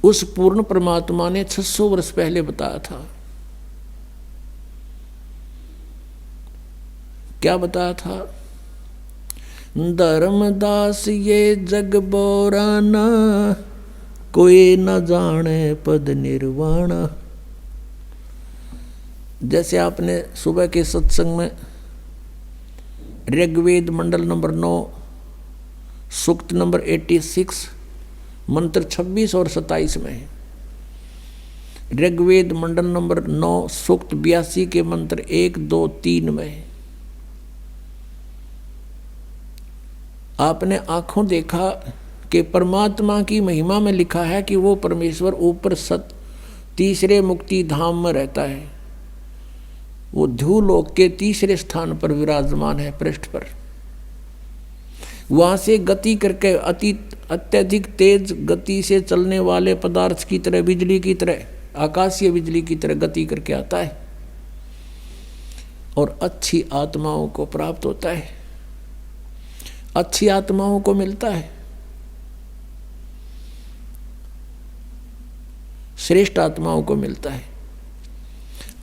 उस पूर्ण परमात्मा ने 600 वर्ष पहले बताया था। क्या बताया था? धर्मदास ये जग बोराना, कोई न जाने पद निर्वाणा। जैसे आपने सुबह के सत्संग में ऋग्वेद मंडल नंबर 9 सूक्त नंबर 86 मंत्र 26 और 27 में है। ऋग्वेद मंडल नंबर 9 सूक्त 82 के मंत्र 1, 2, 3 में है। आपने आंखों देखा कि परमात्मा की महिमा में लिखा है कि वो परमेश्वर ऊपर तीसरे मुक्ति धाम में रहता है। वो ध्रुवलोक के तीसरे स्थान पर विराजमान है, पृष्ठ पर। वहां से गति करके अत्यधिक तेज गति से चलने वाले पदार्थ की तरह, बिजली की तरह, आकाशीय बिजली की तरह गति करके आता है और अच्छी आत्माओं को प्राप्त होता है, अच्छी आत्माओं को मिलता है, श्रेष्ठ आत्माओं को मिलता है।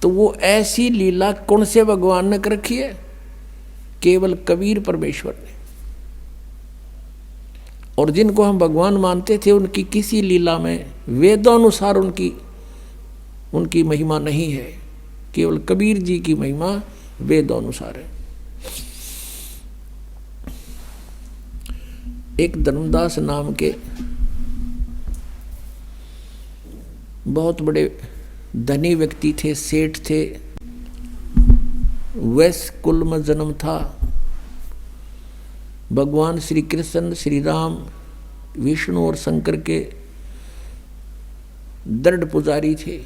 तो वो ऐसी लीला कौन से भगवान ने कर रखी है? केवल कबीर परमेश्वर ने। और जिनको हम भगवान मानते थे, उनकी किसी लीला में वेदानुसार उनकी महिमा नहीं है। केवल कबीर जी की महिमा वेदानुसार है। एक धर्मदास नाम के बहुत बड़े धनी व्यक्ति थे, सेठ थे। वैश्य कुल में जन्म था। भगवान श्री कृष्ण, श्री राम, विष्णु और शंकर के दृढ़ पुजारी थे।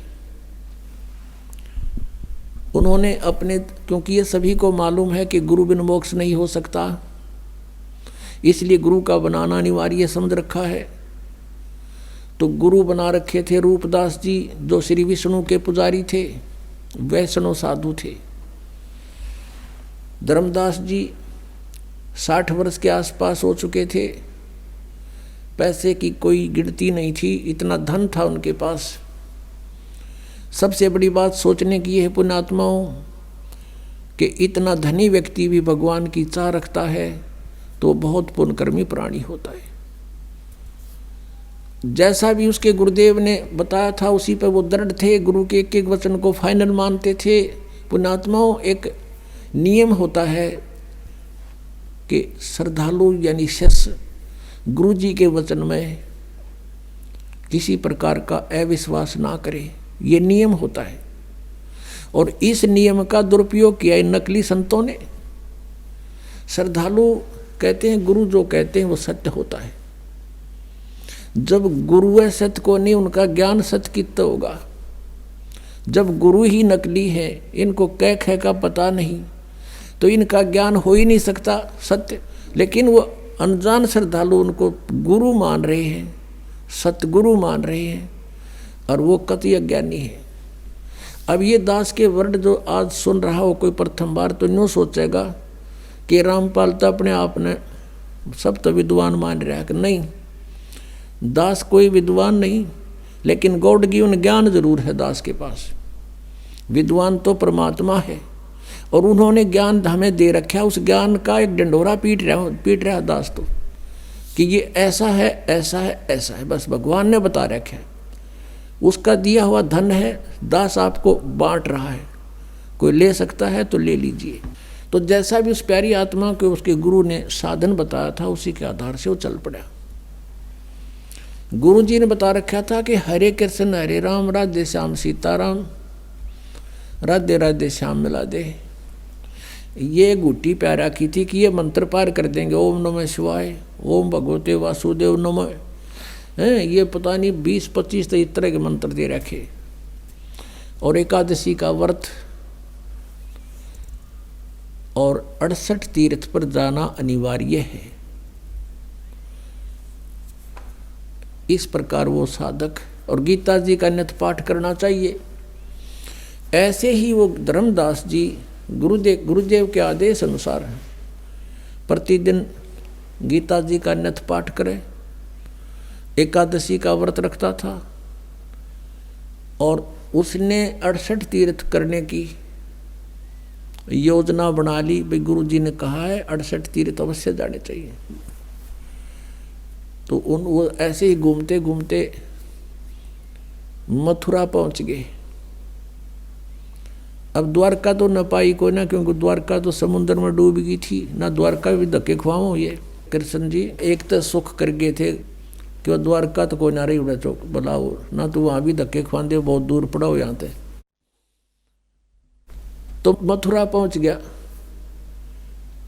उन्होंने क्योंकि ये सभी को मालूम है कि गुरु बिन मोक्ष नहीं हो सकता, इसलिए गुरु का बनाना अनिवार्य समझ रखा है। तो गुरु बना रखे थे रूपदास जी, जो श्री विष्णु के पुजारी थे, वैष्णव साधु थे। धर्मदास जी 60 वर्ष के आसपास हो चुके थे। पैसे की कोई गिनती नहीं थी, इतना धन था उनके पास। सबसे बड़ी बात सोचने की यह है पुण्यात्माओं कि इतना धनी व्यक्ति भी भगवान की चाह रखता है तो बहुत पुण्यकर्मी प्राणी होता है। जैसा भी उसके गुरुदेव ने बताया था उसी पर वो दृढ़ थे, गुरु के एक एक वचन को फाइनल मानते थे। पुण्यात्माओं, एक नियम होता है कि श्रद्धालु यानी शिष्य गुरु जी के वचन में किसी प्रकार का अविश्वास ना करे, ये नियम होता है। और इस नियम का दुरुपयोग किया है नकली संतों ने। श्रद्धालु कहते हैं गुरु जो कहते हैं वो सत्य होता है। जब गुरु है सत्य को नहीं, उनका ज्ञान सत्य कितना होगा। जब गुरु ही नकली है, इनको कह कह का पता नहीं, तो इनका ज्ञान हो ही नहीं सकता सत्य। लेकिन वो अनजान श्रद्धालु उनको गुरु मान रहे हैं, सतगुरु मान रहे हैं, और वो कतई अज्ञानी है। अब ये दास के वर्ड जो आज सुन रहा हो कोई प्रथम बार, तो यूँ सोचेगा कि रामपाल तो अपने आप ने सब तो विद्वान मान रहा है। कि नहीं, दास कोई विद्वान नहीं, लेकिन गॉड गिवन ज्ञान जरूर है दास के पास। विद्वान तो परमात्मा है और उन्होंने ज्ञान हमें दे रखा है। उस ज्ञान का एक डंडोरा पीट रहा दास तो, कि ये ऐसा है, ऐसा है, ऐसा है, बस भगवान ने बता रखा है। उसका दिया हुआ धन है, दास आपको बांट रहा है। कोई ले सकता है तो ले लीजिए। तो जैसा भी उस प्यारी आत्मा को उसके गुरु ने साधन बताया था, उसी के आधार से वो चल पड़ा। गुरु जी ने बता रखा था कि हरे कृष्ण हरे राम, राधे श्याम सीताराम, राधे राधे श्याम मिला दे। ये गुट्टी प्यारा की थी कि ये मंत्र पार कर देंगे। ओम नमः शिवाय, ओम भगवते वासुदेव नमः, हैं ये पता नहीं 20-25 इस तरह के मंत्र दे रखे। और एकादशी का व्रत और 68 तीर्थ पर जाना अनिवार्य है। इस प्रकार वो साधक, और गीता जी का नित्य पाठ करना चाहिए। ऐसे ही वो धर्मदास जी गुरुदेव के आदेश अनुसार प्रतिदिन गीता जी का नित्य पाठ करे, एकादशी का व्रत रखता था, और उसने 68 तीर्थ करने की योजना बना ली। भाई गुरु जी ने कहा है 68 तीर्थ अवश्य जाने चाहिए। तो वो ऐसे ही घूमते घूमते मथुरा पहुंच गए। अब द्वारका तो न पाई कोई ना, क्योंकि द्वारका तो समुद्र में डूब गई थी। ना द्वारका भी धक्के खुआओ। ये कृष्ण जी एक तो सुख कर गए थे कि द्वारका तो कोई ना रही उड़ा चौक बुलाओ ना, तो वहां भी धक्के खुआते, बहुत दूर पड़ा हो यहाँ से। तो मथुरा पहुंच गया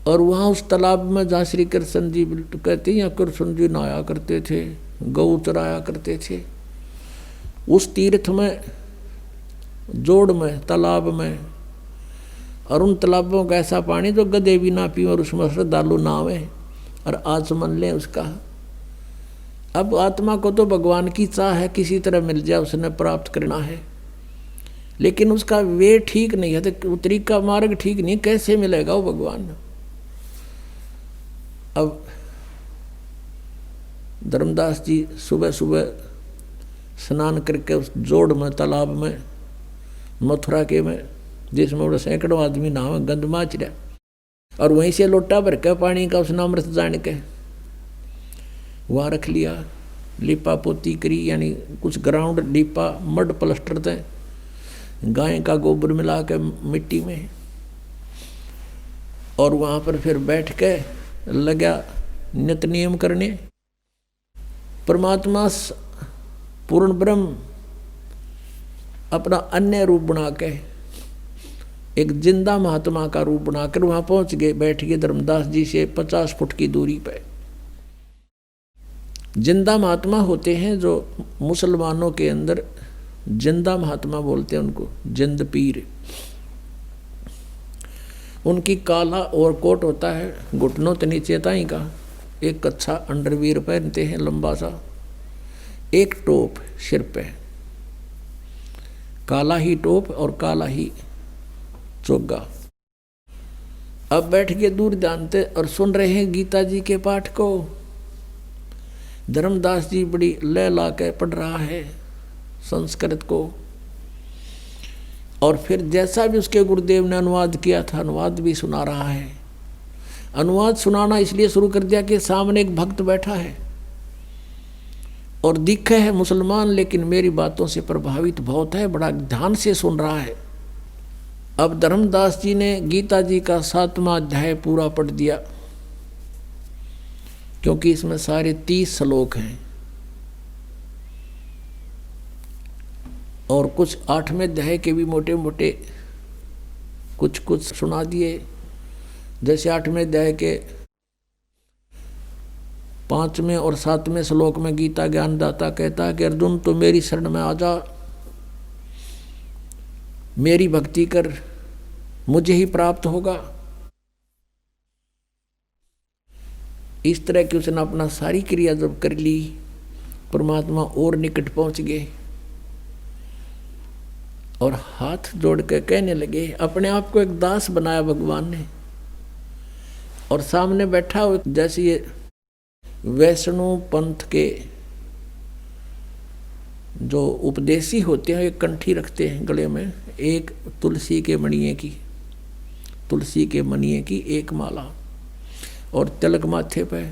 और वहां उस तालाब में जहाँ श्री कृष्ण जी कहते हैं कृष्ण जी नहाया करते थे, गऊ चराया करते थे, उस तीर्थ में, जोड़ में, तालाब में। और उन तालाबों का ऐसा पानी जो गधे भी ना पी और उसमें श्रद्धालु नावे और आचमन लें उसका। अब आत्मा को तो भगवान की चाह है किसी तरह मिल जाए, उसने प्राप्त करना है, लेकिन उसका वे ठीक नहीं है, तो तरीका मार्ग ठीक नहीं, कैसे मिलेगा वो भगवान। अब धर्मदास जी सुबह सुबह स्नान करके उस जोड़ में, तालाब में, मथुरा के में, जिसमें वो सैकड़ों आदमी नहावे, गंद माच रहा, और वहीं से लोटा भर के पानी का उसने अमृत जान के वहाँ रख लिया। लिपा पोती करी, यानी कुछ ग्राउंड लिपा, मड प्लस्टर थे, गाय का गोबर मिला के मिट्टी में, और वहाँ पर फिर बैठ के लगा नित नियम करने। परमात्मा पूर्ण ब्रह्म अपना अन्य रूप बना के, एक जिंदा महात्मा का रूप बनाकर वहां पहुंच गए, बैठ गए धर्मदास जी से 50 फुट की दूरी पे। जिंदा महात्मा होते हैं जो मुसलमानों के अंदर जिंदा महात्मा बोलते हैं उनको, जिंद पीर। उनकी काला और कोट होता है, घुटनों के नीचे ताई का, एक कच्छा अंडरवियर पहनते हैं लंबा सा, एक टोप सिर पे, काला ही टोप और काला ही चोगा। अब बैठ के दूर जानते और सुन रहे हैं गीता जी के पाठ को। धर्मदास जी बड़ी लय ला के पढ़ रहा है संस्कृत को, और फिर जैसा भी उसके गुरुदेव ने अनुवाद किया था, अनुवाद भी सुना रहा है। अनुवाद सुनाना इसलिए शुरू कर दिया कि सामने एक भक्त बैठा है और दिखे है मुसलमान, लेकिन मेरी बातों से प्रभावित बहुत है, बड़ा ध्यान से सुन रहा है। अब धर्मदास जी ने गीता जी का 7वां अध्याय पूरा पढ़ दिया, क्योंकि इसमें सारे 30 श्लोक हैं, और कुछ 8वें अध्याय के भी मोटे मोटे कुछ कुछ सुना दिए। जैसे 8वें अध्याय के 5वें और 7वें श्लोक में गीता ज्ञानदाता कहता है कि अर्जुन तो मेरी शरण में आ जा, मेरी भक्ति कर, मुझे ही प्राप्त होगा। इस तरह की उसने अपना सारी क्रिया जब कर ली, परमात्मा और निकट पहुंच गए और हाथ जोड़ के कहने लगे। अपने आप को एक दास बनाया भगवान ने, और सामने बैठा हो जैसे ये वैष्णव पंथ के जो उपदेशी होते हैं, एक कंठी रखते हैं गले में, एक तुलसी के मणिये की, तुलसी के मणिये की एक माला, और तिलक माथे पे,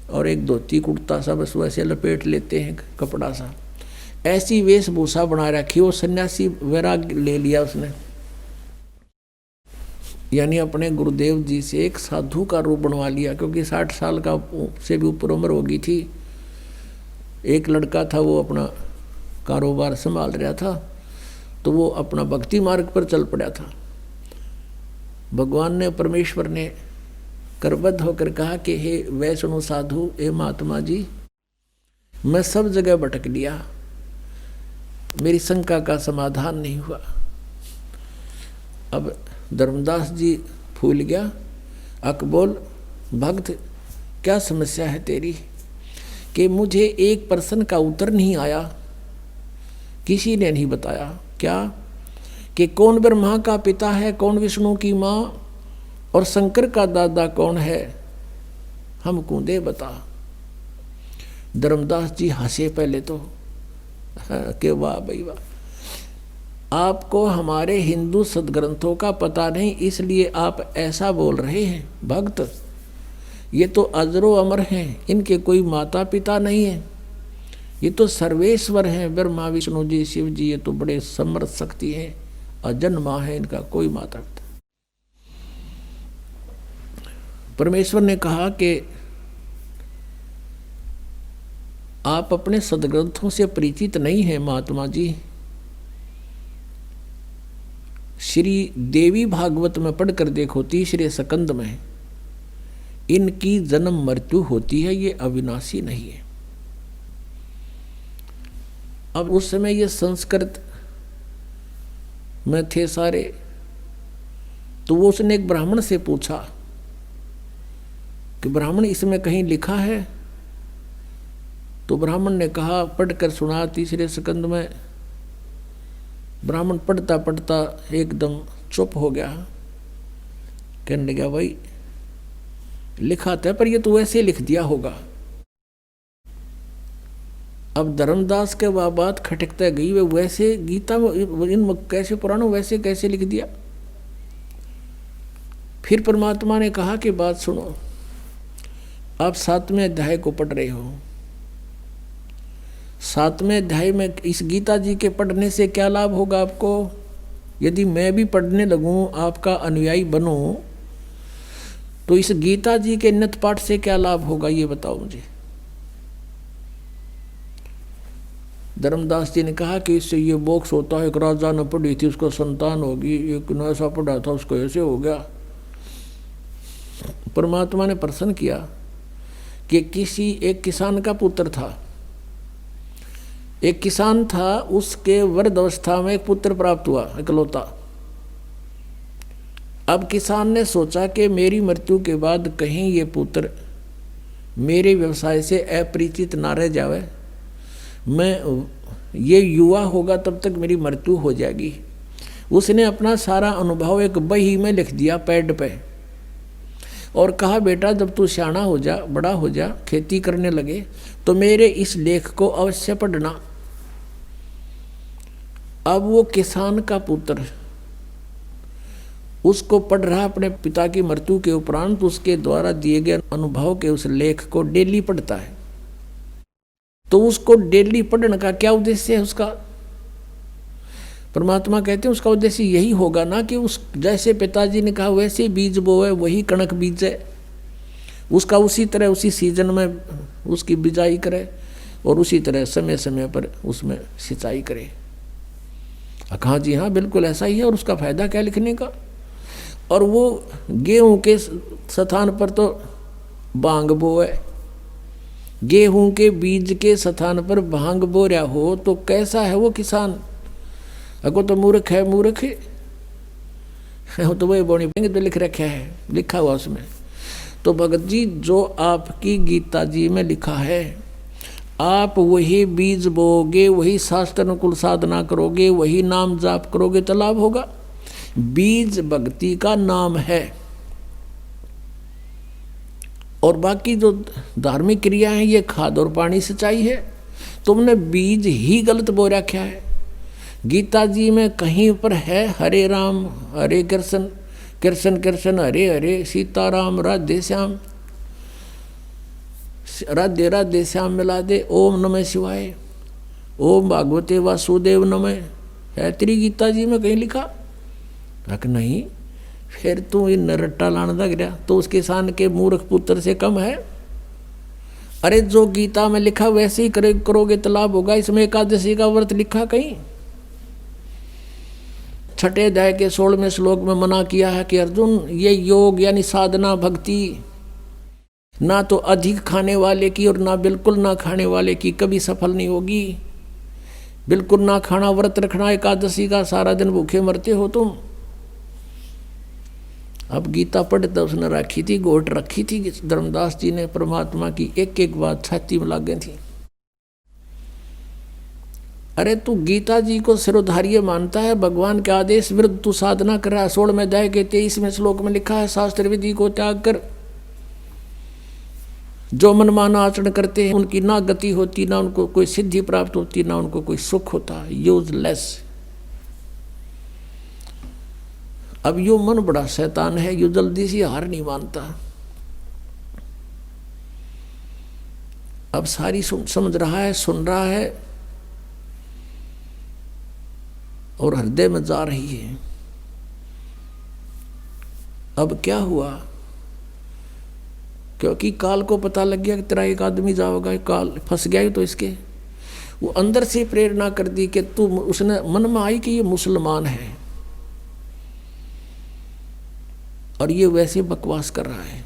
और एक धोती कुर्ता सा बस वैसे लपेट लेते हैं कपड़ा सा, ऐसी वेशभूषा बना रखी। वो सन्यासी वैराग ले लिया उसने, यानी अपने गुरुदेव जी से एक साधु का रूप बनवा लिया, क्योंकि 60 साल का से भी ऊपर उम्र हो गई थी। एक लड़का था, वो अपना कारोबार संभाल रहा था, तो वो अपना भक्ति मार्ग पर चल पड़ा था। भगवान ने, परमेश्वर ने करबद्ध होकर कहा कि हे वैष्णव साधु, हे महात्मा जी, मैं सब जगह भटक लिया, मेरी शंका का समाधान नहीं हुआ। अब धर्मदास जी फूल गया। अकबोल भक्त, क्या समस्या है तेरी? कि मुझे एक प्रश्न का उत्तर नहीं आया, किसी ने नहीं बताया। क्या? कि कौन ब्रह्मा का पिता है, कौन विष्णु की माँ, और शंकर का दादा कौन है, हमको दे बता। धर्मदास जी हंसे पहले तो कि वाह भाई वाह, आपको हमारे हिंदू सदग्रंथों का पता नहीं, इसलिए आप ऐसा बोल रहे हैं। भक्त ये तो अजरो अमर हैं, इनके कोई माता पिता नहीं है, ये तो सर्वेश्वर हैं, ब्रह्मा विष्णु जी शिव जी, ये तो बड़े समर्थ शक्ति हैं, अजन्मा है, इनका कोई माता पिता। परमेश्वर ने कहा कि आप अपने सदग्रंथों से परिचित नहीं हैं महात्मा जी। श्री देवी भागवत में पढ़कर देखो, तीसरे स्कंद में इनकी जन्म मृत्यु होती है, ये अविनाशी नहीं है। अब उस समय ये संस्कृत में थे सारे, तो वो उसने एक ब्राह्मण से पूछा कि ब्राह्मण इसमें कहीं लिखा है? तो ब्राह्मण ने कहा, पढ़कर सुना तीसरे स्कंद में। ब्राह्मण पढ़ता पढ़ता एकदम चुप हो गया, कहने लगा भाई लिखा था, पर ये तो वैसे लिख दिया होगा। अब धर्मदास के बात खटकता गई, वे वैसे गीता इन कैसे पुराणों वैसे कैसे लिख दिया। फिर परमात्मा ने कहा कि बात सुनो, आप 7वें अध्याय को पढ़ रहे हो, 7वें अध्याय में इस गीता जी के पढ़ने से क्या लाभ होगा आपको? यदि मैं भी पढ़ने लगूं, आपका अनुयायी बनूं, तो इस गीता जी के नित्य पाठ से क्या लाभ होगा, ये बताओ मुझे। धर्मदास जी ने कहा कि इससे ये मोक्ष होता है, एक राजा ने पढ़ी थी उसको संतान होगी, एक ने ऐसा पढ़ा था उसको ऐसे हो गया। परमात्मा ने प्रश्न किया कि किसी एक किसान का पुत्र था, एक किसान था, उसके वृद्ध अवस्था में एक पुत्र प्राप्त हुआ इकलौता। अब किसान ने सोचा कि मेरी मृत्यु के बाद कहीं ये पुत्र मेरे व्यवसाय से अपरिचित ना रह जावे, मैं ये युवा होगा तब तक मेरी मृत्यु हो जाएगी। उसने अपना सारा अनुभव एक बही में लिख दिया पैड पे, और कहा बेटा जब तू सियाना हो जा, बड़ा हो जा, खेती करने लगे, तो मेरे इस लेख को अवश्य पढ़ना। अब वो किसान का पुत्र उसको पढ़ रहा, अपने पिता की मृत्यु के उपरांत उसके द्वारा दिए गए अनुभव के उस लेख को डेली पढ़ता है। तो उसको डेली पढ़ने का क्या उद्देश्य है उसका? परमात्मा कहते हैं उसका उद्देश्य यही होगा ना कि उस जैसे पिताजी ने कहा वैसे बीज बोए, वही कणक बीजे, उसका उसी तरह उसी सीजन में उसकी बिजाई करे और उसी तरह समय समय पर उसमें सिंचाई करे। कहा जी हाँ बिल्कुल ऐसा ही है, और उसका फायदा क्या लिखने का? और वो गेहूं के स्थान पर तो भांग बोए, गेहूं के बीज के स्थान पर भांग बो रहा हो तो कैसा है वो किसान? अगो तो मूर्ख है, मूर्ख है तो वही बोनी पेंगे तो लिख रखा है, लिखा हुआ उसमें। तो भगत जी जो आपकी गीता जी में लिखा है, आप वही बीज बोगे, वही शास्त्र अनुकूल साधना करोगे, वही नाम जाप करोगे तो लाभ होगा। बीज भक्ति का नाम है, और बाकी जो धार्मिक क्रिया है ये खाद और पानी सिंचाई है। तुमने बीज ही गलत बो रखा है। गीता जी में कहीं पर है हरे राम हरे कृष्ण, कृष्ण कृष्ण हरे हरे, सीताराम राधे श्याम, राधे राधे श्याम मिला दे, ओम नमः शिवाय, ओम भागवते वासुदेव नमः, है तेरी गीता जी में कहीं लिखा? रख नहीं, फिर तू इन रट्टा लाने लग गया तो उस किसान के मूर्ख पुत्र से कम है। अरे जो गीता में लिखा वैसे ही करोगे तो लाभ होगा। इसमें एकादशी का व्रत लिखा कहीं? 6 अध्याय के 16वें श्लोक में मना किया है कि अर्जुन ये योग यानी साधना भक्ति ना तो अधिक खाने वाले की और ना बिल्कुल ना खाने वाले की कभी सफल नहीं होगी। बिल्कुल ना खाना व्रत रखना एकादशी का, सारा दिन भूखे मरते हो तुम। अब गीता पढ़ते उसने रखी थी, गोट रखी थी धर्मदास जी ने, परमात्मा की एक एक बात छाती में लाग गई थी। अरे तू गीता जी को सिरोधार्य मानता है, भगवान के आदेश विरुद्ध तू साधना कर रहा है। 16वें अध्याय के 23वें श्लोक में लिखा है शास्त्र विधि को त्याग कर जो मनमाना आचरण करते हैं उनकी ना गति होती, ना उनको कोई सिद्धि प्राप्त होती, ना उनको कोई सुख होता। यूजलेस। अब यो मन बड़ा शैतान है, यो जल्दी से हार नहीं मानता। अब सारी समझ रहा है, सुन रहा है और हृदय में जा रही है। अब क्या हुआ, क्योंकि काल को पता लग गया कि तेरा एक आदमी जाओगा, काल फंस गया ही तो इसके। वो अंदर से प्रेरणा कर दी कि तू, उसने मन में आई कि ये मुसलमान है और ये वैसे बकवास कर रहा है।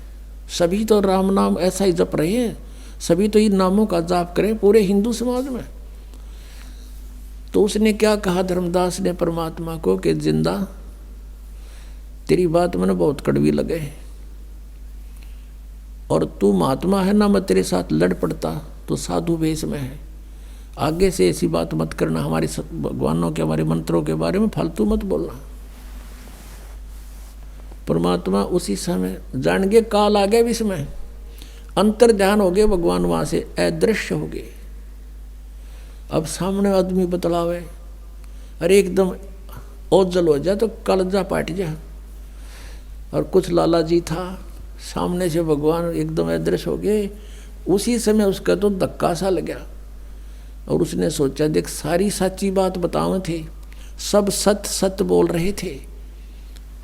सभी तो राम नाम ऐसा ही जप रहे हैं, सभी तो इन नामों का जाप करें पूरे हिंदू समाज में। तो उसने क्या कहा धर्मदास ने परमात्मा को कि जिंदा, तेरी बात मैंने बहुत कड़वी लगे और तू महात्मा है ना, मैं तेरे साथ लड़ पड़ता तो साधु वेश में है। आगे से ऐसी बात मत करना, हमारे भगवानों के, हमारे मंत्रों के बारे में फालतू मत बोलना। परमात्मा उसी समय जान गए काल आ गए विष में, अंतर ध्यान हो गए, भगवान वहां से अदृश्य हो गए। अब सामने आदमी बतलावे, अरे एकदम ओझल हो जाए तो कलजा पाट जा। और कुछ लाला जी था, सामने से भगवान एकदम अदृश्य हो गए। उसी समय उसका तो धक्का सा लगा और उसने सोचा देख सारी सच्ची बात बतावे थे, सब सत्य सत्य बोल रहे थे,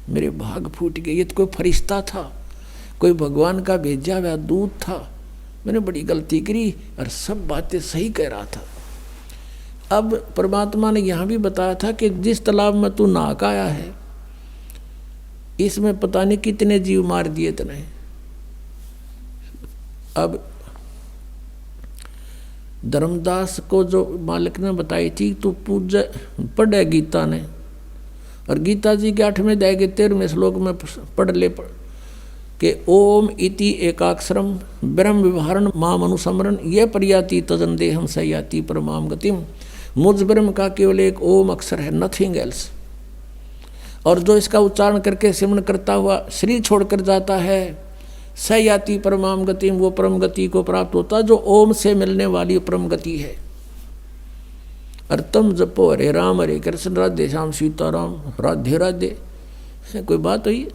मेरे भाग फूट गए। ये तो कोई फरिश्ता था, कोई भगवान का भेजा हुआ दूत था, मैंने बड़ी गलती करी और सब बातें सही कह रहा था। अब परमात्मा ने यहाँ भी बताया था कि जिस तालाब में तू नहा के आया है, इसमें पता नहीं कितने जीव मार दिए तने। अब धर्मदास को जो मालिक ने बताई थी, तू पूजा पढ़े गीता ने, और गीता जी के 8वें अध्याय के 13वें श्लोक में पढ़ ले कि ओम इति एकाक्षरम ब्रह्म विवरण माम अनुसमरण ये प्रयाति तजन देहम सयाति परमाम गतिम। मुझ ब्रह्म का केवल एक ओम अक्षर है, नथिंग एल्स। और जो इसका उच्चारण करके सिमरण करता हुआ शरीर छोड़कर जाता है, सयाति परमाम गतिम, वो परम गति को प्राप्त होता जो ओम से मिलने वाली परम गति है। और तुम जपो हरे राम हरे कृष्ण राधे श्याम सीताराम राधे राधे। कोई बात हुई?